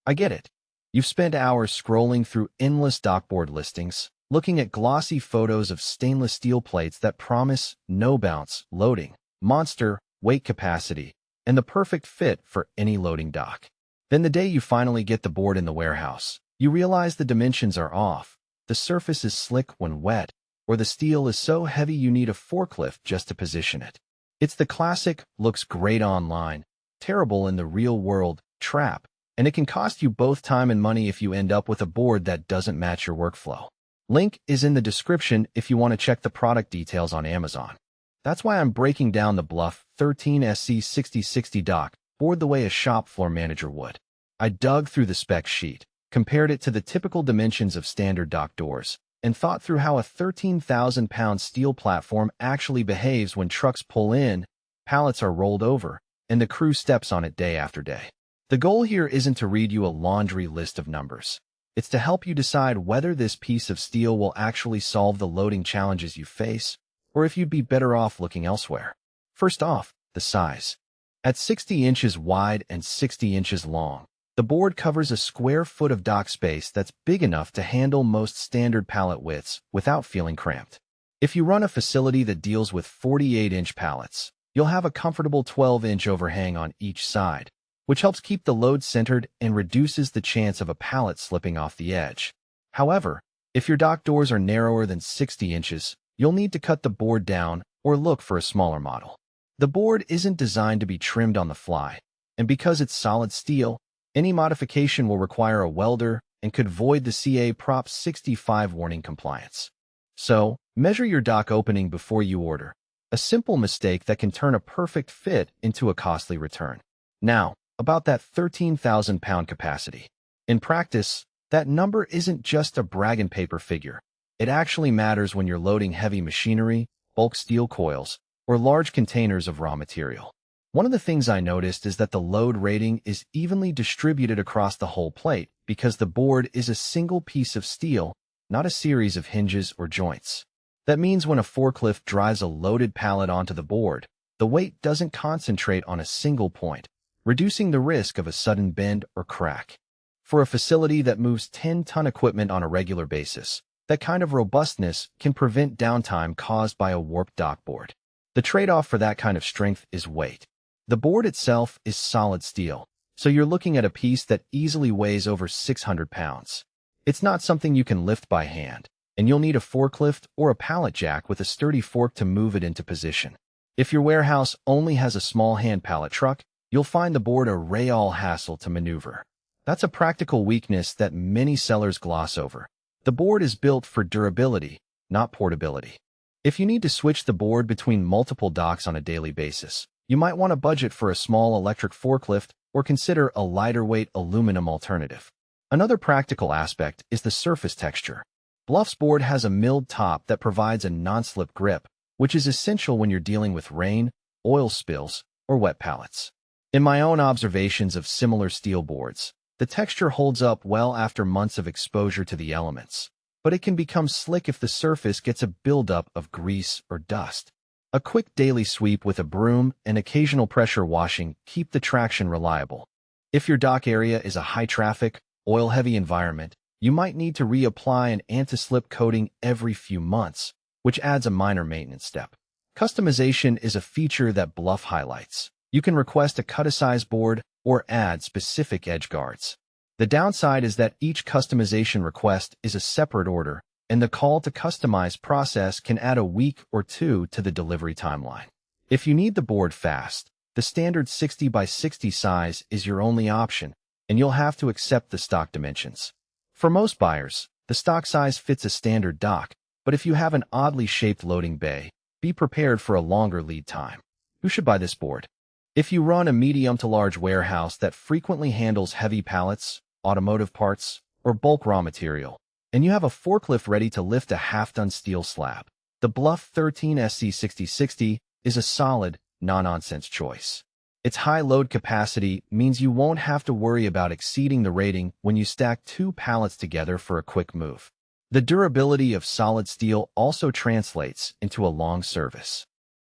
I get it. You've spent hours scrolling through endless dockboard listings, looking at glossy photos of stainless steel plates that promise no bounce, loading, monster, weight capacity, and the perfect fit for any loading dock. Then the day you finally get the board in the warehouse, you realize the dimensions are off, the surface is slick when wet, or the steel is so heavy you need a forklift just to position it. It's the classic, looks great online, terrible in the real world, trap, and it can cost you both time and money if you end up with a board that doesn't match your workflow. Link is in the description if you want to check the product details on Amazon. That's why I'm breaking down the Bluff 13SC6060 dock board the way a shop floor manager would. I dug through the spec sheet, compared it to the typical dimensions of standard dock doors, and thought through how a 13,000-pound steel platform actually behaves when trucks pull in, pallets are rolled over, and the crew steps on it day after day. The goal here isn't to read you a laundry list of numbers. It's to help you decide whether this piece of steel will actually solve the loading challenges you face, or if you'd be better off looking elsewhere. First off, the size. At 60 inches wide and 60 inches long, the board covers a square foot of dock space that's big enough to handle most standard pallet widths without feeling cramped. If you run a facility that deals with 48-inch pallets, you'll have a comfortable 12-inch overhang on each side, which helps keep the load centered and reduces the chance of a pallet slipping off the edge. However, if your dock doors are narrower than 60 inches, you'll need to cut the board down or look for a smaller model. The board isn't designed to be trimmed on the fly, and because it's solid steel, any modification will require a welder and could void the CA Prop65 Warning compliance. So, measure your dock opening before you order, a simple mistake that can turn a perfect fit into a costly return. Now, about that 13,000-pound capacity. In practice, that number isn't just a brag and paper figure. It actually matters when you're loading heavy machinery, bulk steel coils, or large containers of raw material. One of the things I noticed is that the load rating is evenly distributed across the whole plate because the board is a single piece of steel, not a series of hinges or joints. That means when a forklift drives a loaded pallet onto the board, the weight doesn't concentrate on a single point, reducing the risk of a sudden bend or crack. For a facility that moves 10-ton equipment on a regular basis, that kind of robustness can prevent downtime caused by a warped dock board. The trade-off for that kind of strength is weight. The board itself is solid steel, so you're looking at a piece that easily weighs over 600 pounds. It's not something you can lift by hand, and you'll need a forklift or a pallet jack with a sturdy fork to move it into position. If your warehouse only has a small hand pallet truck, you'll find the board a real hassle to maneuver. That's a practical weakness that many sellers gloss over. The board is built for durability, not portability. If you need to switch the board between multiple docks on a daily basis, you might want to budget for a small electric forklift or consider a lighter-weight aluminum alternative. Another practical aspect is the surface texture. Bluff's board has a milled top that provides a non-slip grip, which is essential when you're dealing with rain, oil spills, or wet pallets. In my own observations of similar steel boards, the texture holds up well after months of exposure to the elements, but it can become slick if the surface gets a buildup of grease or dust. A quick daily sweep with a broom and occasional pressure washing keep the traction reliable. If your dock area is a high-traffic, oil-heavy environment, you might need to reapply an anti-slip coating every few months, which adds a minor maintenance step. Customization is a feature that Bluff highlights. You can request a cut-a-size board or add specific edge guards. The downside is that each customization request is a separate order, and the call to customize process can add a week or two to the delivery timeline. If you need the board fast, the standard 60 by 60 size is your only option, and you'll have to accept the stock dimensions. For most buyers, the stock size fits a standard dock, but if you have an oddly shaped loading bay, be prepared for a longer lead time. Who should buy this board? If you run a medium to large warehouse that frequently handles heavy pallets, automotive parts, or bulk raw material, and you have a forklift ready to lift a half-ton steel slab, the Bluff 13SC6060 is a solid, no-nonsense choice. Its high load capacity means you won't have to worry about exceeding the rating when you stack two pallets together for a quick move. The durability of solid steel also translates into a long service.